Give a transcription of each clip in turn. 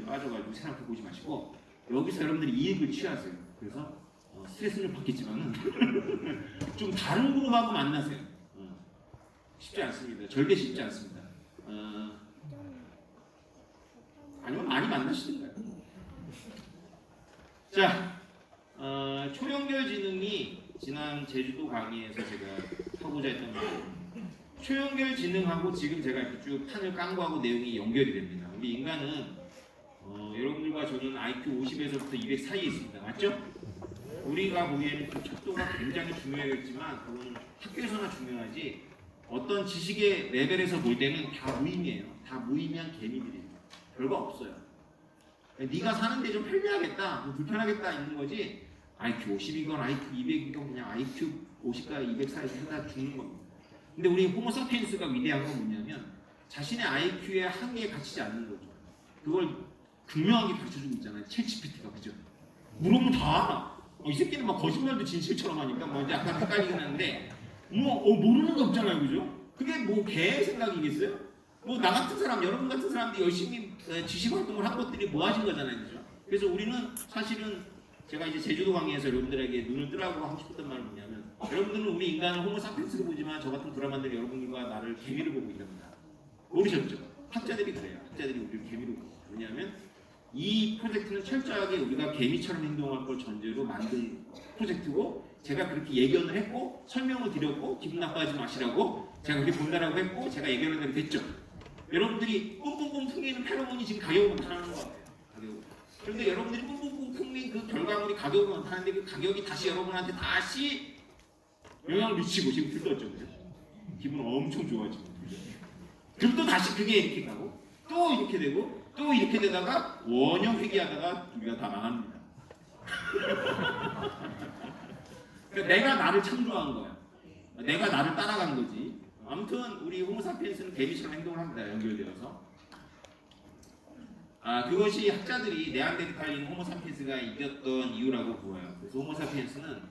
빠져가지고 생각해 보지 마시고 여기서 여러분들이 이익을 취하세요. 그래서 스트레스는 받겠지만은 좀 다른 그룹하고 만나세요. 쉽지 않습니다. 절대 쉽지 않습니다. 아니면 많이 만나시든가요. 자, 초연결지능이 지난 제주도 강의에서 제가 하고자 했던 말이에요. 초연결지능하고 지금 제가 이렇게 쭉 판을 깐 거하고 내용이 연결이 됩니다. 우리 인간은 여러분들과 저는 IQ 50에서부터 200 사이에 있습니다. 맞죠? 우리가 보기에는 그 척도가 굉장히 중요하겠지만 그거는 학교에서나 중요하지 어떤 지식의 레벨에서 볼 때는 다 무의미해요. 다 무의미한 개미들이에요. 별거 없어요. 네가 사는데 좀 편리하겠다, 좀 불편하겠다 있는 거지 IQ 50이건 IQ 200이건 그냥 IQ 50과 200 사이에서 살다 죽는 겁니다. 근데 우리 호모사피엔스가 위대한 건 뭐냐면 자신의 IQ에 한계에 갇히지 않는 거죠. 그걸 분명하게 가르쳐주고 있잖아요. 챗GPT가 그죠? 물으면 다 알아. 이 새끼는 막 거짓말도 진실처럼 하니까 뭐 이제 약간 헷갈리긴 하는데 모르는 게 없잖아요. 그죠? 그게 뭐 개 생각이겠어요? 뭐 나 같은 사람, 여러분 같은 사람들이 열심히 지식 활동을 한 것들이 모아진 거잖아요. 그죠? 그래서 우리는 사실은 제가 이제 제주도 강의에서 여러분들에게 눈을 뜨라고 하고 싶었던 말은 뭐냐면 여러분들은 우리 인간을 호모사피엔스로 보지만 저 같은 드라마들이 여러분들과 나를 개미로 보고 있답니다. 모르셨죠? 학자들이 그래요. 학자들이 우리를 개미로 보고. 왜냐하면 이 프로젝트는 철저하게 우리가 개미처럼 행동할 걸 전제로 만든 프로젝트고 제가 그렇게 예견을 했고 설명을 드렸고 기분 나빠하지 마시라고 제가 그렇게 본다라고 했고 제가 예견한 대로 됐죠. 여러분들이 뿜뿜뿜 풍기는 페로몬이 지금 가격을 나타나는 것 같아요. 가격을. 그런데 여러분들이 뿜뿜뿜 풍긴 그 결과물이 가격을 나타나는데 그 가격이 다시 여러분한테 다시 영향을 미치고 지금 들떴죠. 그죠? 기분 엄청 좋아지고 그럼 또 다시 그게 이렇게 가고 또 이렇게 되고 또 이렇게 되다가 원형 회귀하다가 우리가 다 망합니다. 그러니까 내가 나를 창조한 거야. 내가 나를 따라간 거지. 아무튼 우리 호모사피엔스는 개미처럼 행동을 합니다. 연결되어서. 그것이 학자들이 네안데르탈인 호모사피엔스가 이겼던 이유라고 보여요. 그래서 호모사피엔스는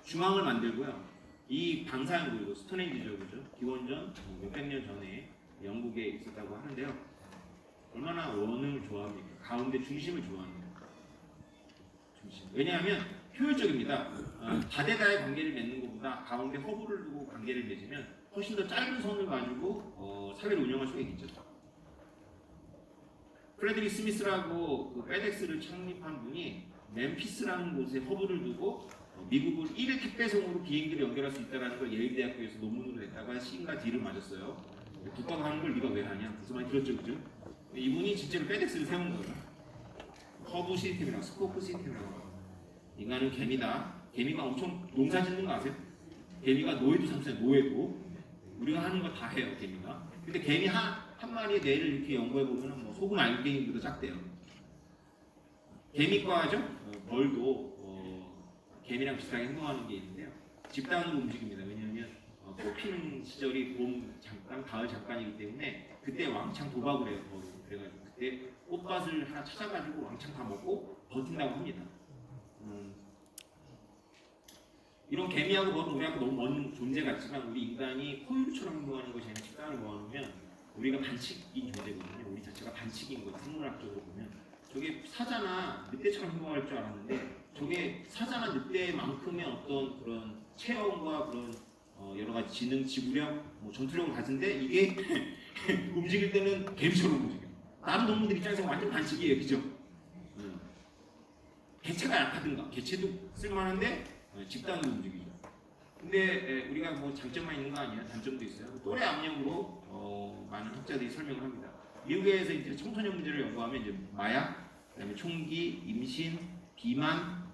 중앙을 만들고요. 이 방사형들도 스톤헨지죠, 그죠? 기원전 몇백 년 전에 영국에 있었다고 하는데요. 얼마나 원을 좋아합니까? 가운데 중심을 좋아합니다. 중심. 왜냐하면 효율적입니다. 다대다의 관계를 맺는 것보다 가운데 허브를 두고 관계를 맺으면 훨씬 더 짧은 선을 가지고 사회를 운영할 수가 있겠죠. 프레드릭 스미스라고 그 페덱스를 창립한 분이 멤피스라는 곳에 허브를 두고 미국을 1일 택배송으로 비행기를 연결할 수 있다는 걸 예일대학교에서 논문으로 냈다가 C인가 D를 맞았어요. 국가가 하는 걸 네가 왜 하냐? 그래서 많이 들었죠, 그죠? 이분이 진짜로 페덱스를 세운 거예요. 허브 시스템이랑 스코프 시스템이라고. 인간은 개미다. 개미가 엄청 농사 짓는 거 아세요? 개미가 노예도 삼잖아요. 노예도. 우리가 하는 거 다 해요, 개미가. 근데 개미 한 마리의 뇌를 이렇게 연구해 보면 뭐 소금 알갱이보다 작대요. 개미과죠? 벌도 개미랑 비슷하게 행동하는 게 있는데요. 집단으로 움직입니다. 왜냐하면 꽃 피는 시절이 봄 잠깐, 가을 잠깐이기 때문에 그때 왕창 도박을 해요. 그래가지고 그때 꽃밭을 하나 찾아가지고 왕창 다 먹고 버틴다고 합니다. 이런 개미하고 벌은 우리하고 너무 먼 존재 같지만 우리 인간이 포유류처럼 행동하는 것이 아니라 집단을 모아놓으면 우리가 반칙인 존재거든요. 우리 자체가 반칙인 거예요. 생물학적으로 보면 저게 사자나 늑대처럼 행동할 줄 알았는데 저게 사자나 늑대만큼의 어떤 그런 체험과 그런 여러 가지 지능, 지구력, 전투력을 가진데 이게 움직일 때는 개미처럼 움직여요. 다른 동물들 입장에서 완전 반칙이에요, 그죠? 개체가 약하든가, 개체도 쓸만한데 집단으로 움직이죠. 근데 우리가 뭐 장점만 있는 거 아니야? 단점도 있어요. 또래 압력으로 많은 학자들이 설명을 합니다. 미국에서 이제 청소년 문제를 연구하면 이제 마약, 그다음에 총기, 임신, 비만,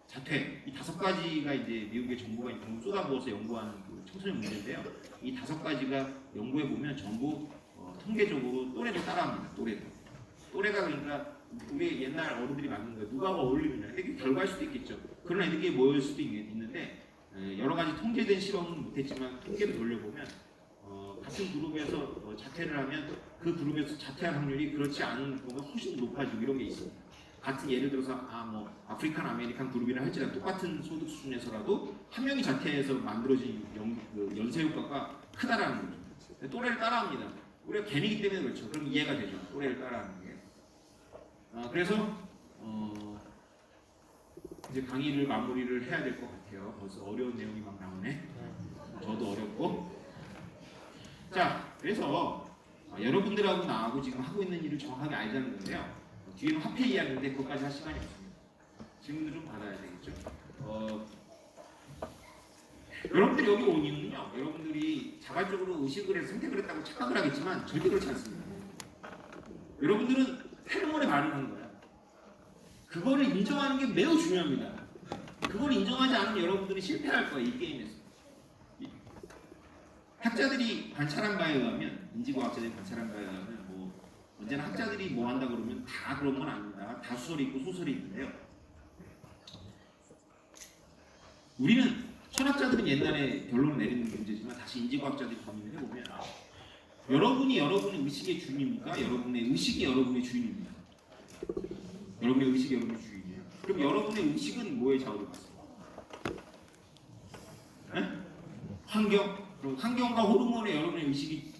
자퇴 이 5가지가 이제 미국의 정부가 돈을 쏟아부어서 연구하는 그 청소년 문제인데요. 이 5가지가 연구해 보면 전부 통계적으로 또래를 따라합니다. 또래가 그러니까 우리 옛날 어른들이 맞는 거예요. 누가 어울리느냐. 이렇게 결과일 수도 있겠죠. 그런 애들끼리 모일 수도 있는데 여러 가지 통제된 실험은 못했지만 통계를 돌려보면 같은 그룹에서 자퇴를 하면 그 그룹에서 자퇴할 확률이 그렇지 않은 것보다 훨씬 높아지고 이런 게 있습니다. 같은 예를 들어서 아프리칸 아메리칸 그룹이라 할지라도 똑같은 소득 수준에서라도 한 명이 자퇴해서 만들어진 연쇄 효과가 크다라는 거죠. 또래를 따라합니다. 우리가 개미기 때문에 그렇죠. 그럼 이해가 되죠. 또래를 따라하는 게. 그래서 이제 강의를 마무리를 해야 될 것 같아요. 벌써 어려운 내용이 막 나오네. 저도 어렵고. 자, 그래서 여러분들하고 나하고 지금 하고 있는 일을 정확하게 알자는 건데요. 뒤에는 화폐 이야기인데 그것까지 할 시간이 없습니다. 질문도 좀 받아야 되겠죠. 여러분들이 여기 온 이유는요. 여러분들이 자발적으로 의식을 해서 선택을 했다고 착각을 하겠지만 절대 그렇지 않습니다. 여러분들은 페로몬에 반응하는 거예요. 그거를 인정하는 게 매우 중요합니다. 그걸 인정하지 않으면 여러분들이 실패할 거예요. 이 게임에서. 학자들이 관찰한 바에 의하면, 인지과학자들이 관찰한 바에 의하면 언제나 학자들이 뭐 한다 그러면 다 그런 건 아닙니다. 다 수설이 있고 소설이 있는데요. 우리는 철학자들은 옛날에 결론을 내리는 문제지만 다시 인지과학자들이 고민을 해보면 여러분이 여러분의 의식의 주인입니까? 여러분의 의식이 여러분의 주인입니다. 여러분의 의식이 여러분의 주인이에요. 그럼 여러분의 의식은 뭐에 좌우를 받습니까? 환경? 그럼 환경과 호르몬에 여러분의 의식이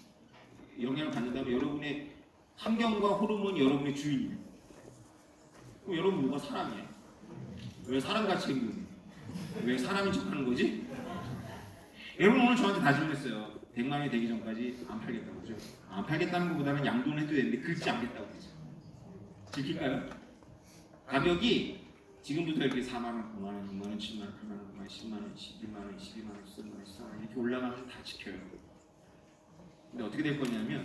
영향을 받는다면 여러분의 환경과 호르몬이 여러분의 주인이에요. 그럼 여러분 뭐가 사람이에요? 왜 사람같이 행동해요? 왜 사람인 척하는 거지? 여러분 오늘 저한테 다짐했어요. 100만 원이 되기 전까지 안 팔겠다고 그죠? 안 팔겠다는 것보다는 양도는 해도 되는데 긁지 않겠다고 그러죠. 지킬까요? 가격이 지금부터 이렇게 4만 원, 5만 원, 6만 원, 7만 원, 8만 원, 9만 원, 10만 원, 11만 원, 12만 원, 13만 원, 14만 원 이렇게 올라가면 다 지켜요. 근데 어떻게 될 거냐면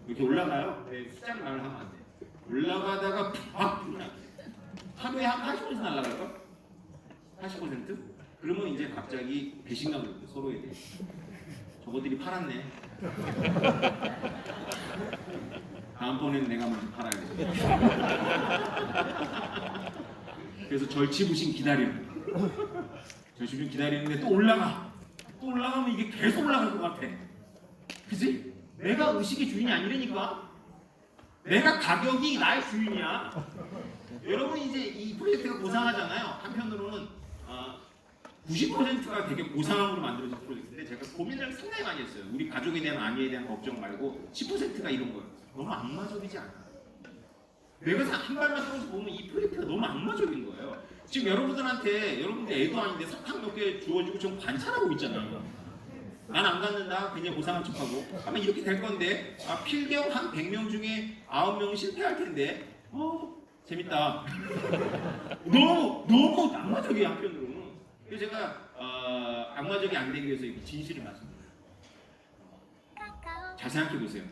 이렇게 올라가요. 숫자를 말을 하면 안 돼. 올라가다가 팍 하루에 한 80% 날라갈까? 80%? 그러면 이제 갑자기 배신감이 있고 서로에 대해서 저거들이 팔았네. 다음번에는 내가 먼저 팔아야지. 그래서 절치부심 기다리는 거야. 절치부심 기다리는데 또 올라가. 또 올라가면 이게 계속 올라갈 것 같아. 그치? 내가 의식의 주인이 아니라니까. 내가 가격이 나의 주인이야. 여러분 이제 이 프로젝트가 고상하잖아요. 한편으로는 90%가 되게 고상함으로 만들어진 프로젝트인데 제가 고민을 상당히 많이 했어요. 우리 가족에 대한 안위에 대한 걱정 말고 10%가 이런 거예요. 너무 악마적이지 않아? 내가 한 발만 떨어져 보면 이 프로젝트가 너무 악마적인 거예요. 지금 여러분들한테 여러분들 애도 아닌데 사탕 몇 개 주어지고 좀 관찰하고 있잖아요. 난 안 갖는다. 굉장히 고상한 척하고 아마 이렇게 될 건데 필경 한 100명 중에 9명은 실패할 텐데 재밌다. 너무 악마적이야 한편으로는. 그래서 제가 악마적이 안 되기 위해서 이렇게 진실을 말씀드려요. 잘 생각해 보세요.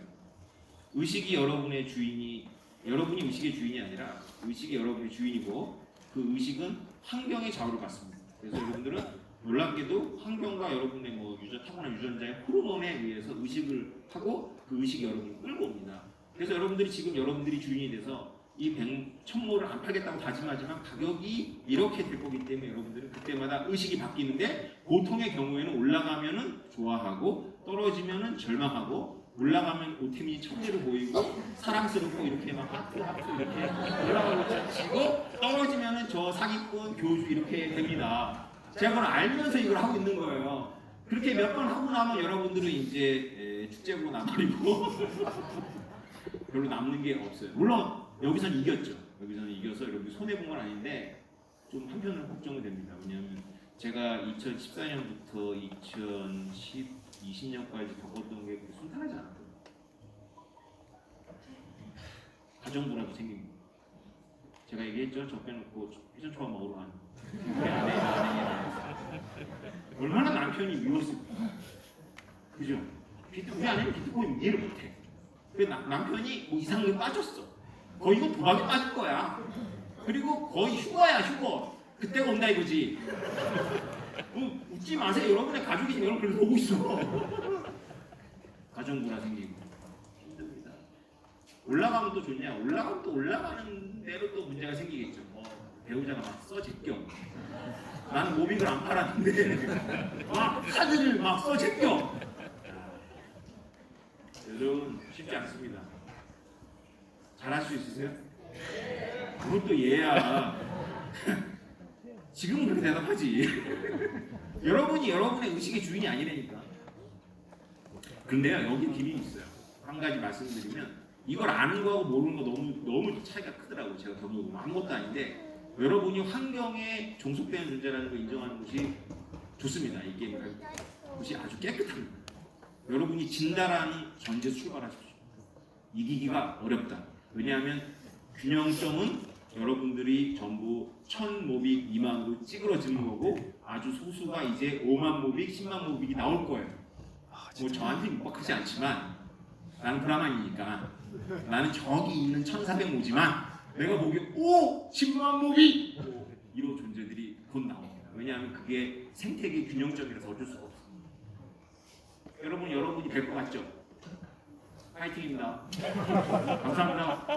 의식이 여러분의 주인이 여러분이 의식의 주인이 아니라 의식이 여러분의 주인이고 그 의식은 환경의 좌우를 받습니다. 그래서 여러분들은 놀랍게도 환경과 여러분의 타고난 유전자의 호르몬에 의해서 의식을 하고 그 의식이 여러분을 끌고 옵니다. 그래서 여러분들이 지금 여러분들이 주인이 돼서 이 천모를 안 팔겠다고 다짐하지만 가격이 이렇게 될 거기 때문에 여러분들은 그때마다 의식이 바뀌는데 보통의 경우에는 올라가면은 좋아하고 떨어지면은 절망하고 올라가면 오템이 천재로 보이고 사랑스럽고 이렇게 막 하트 이렇게 올라가고 치고 떨어지면은 저 사기꾼 교주 이렇게 됩니다. 제가 그걸 알면서 이걸 하고 있는 거예요. 그렇게 몇 번 하고 나면 여러분들은 이제 축제로 나버리고 별로 남는 게 없어요. 물론 여기서는 이겼죠. 여기서는 이겨서 여러분들 손해본 건 아닌데 좀 한편으로 걱정이 됩니다. 왜냐하면 제가 2014년부터 2020년까지 겪었던 게 순탄하지 않았거든요. 가정불화도 생깁니다. 제가 얘기했죠. 저 빼놓고 피자 초밥 먹으러 가는 얼마나 남편이 미웠을까. 그죠? 우리 아내는 비트코인 이해를 못해. 남편이 이상하게 빠졌어. 거의 이거 도박에 빠질 거야. 그리고 거의 휴거야, 휴거. 그때가 온다 이거지. 웃지 마세요. 여러분의 가족이 지금 여러분 그래서 보고 있어. 가정불화 생기고 힘듭니다. 올라가면 또 좋냐? 올라가면 또 올라가는 대로 또 문제가 생기겠죠. 배우자가 막 써제껴. 나는 모빅을 안 팔았는데 막 카드를 막 써제껴. 여러분 쉽지 않습니다. 잘할 수 있으세요? 그것도 얘야. 지금은 그렇게 대답하지. 여러분이 여러분의 의식의 주인이 아니라니까. 근데요 여기 비밀이 있어요. 한 가지 말씀드리면 이걸 아는 거하고 모르는 거 너무 차이가 크더라고요. 제가 경험해보면 아무것도 아닌데 여러분이 환경에 종속되는 존재라는 걸 인정하는 것이 좋습니다. 이 게임 것이 아주 깨끗합니다. 여러분이 진다라는 전제 출발하십시오. 이기기가 어렵다. 왜냐하면 균형점은 여러분들이 전부 1000모빅 미만으로 찌그러지는 거고 아주 소수가 이제 5만 모빅, 10만 모빅이 나올 거예요. 뭐 저한테 입박하지 않지만 나는 브라만이니까 나는 저기 있는 1400모지만 내가 보기에 10만 모빅! 이런 존재들이 곧 나옵니다. 왜냐하면 그게 생태계 균형점이라서 어쩔 수가 없습니다. 여러분이 뵐 것 같죠? 파이팅입니다. 감사합니다.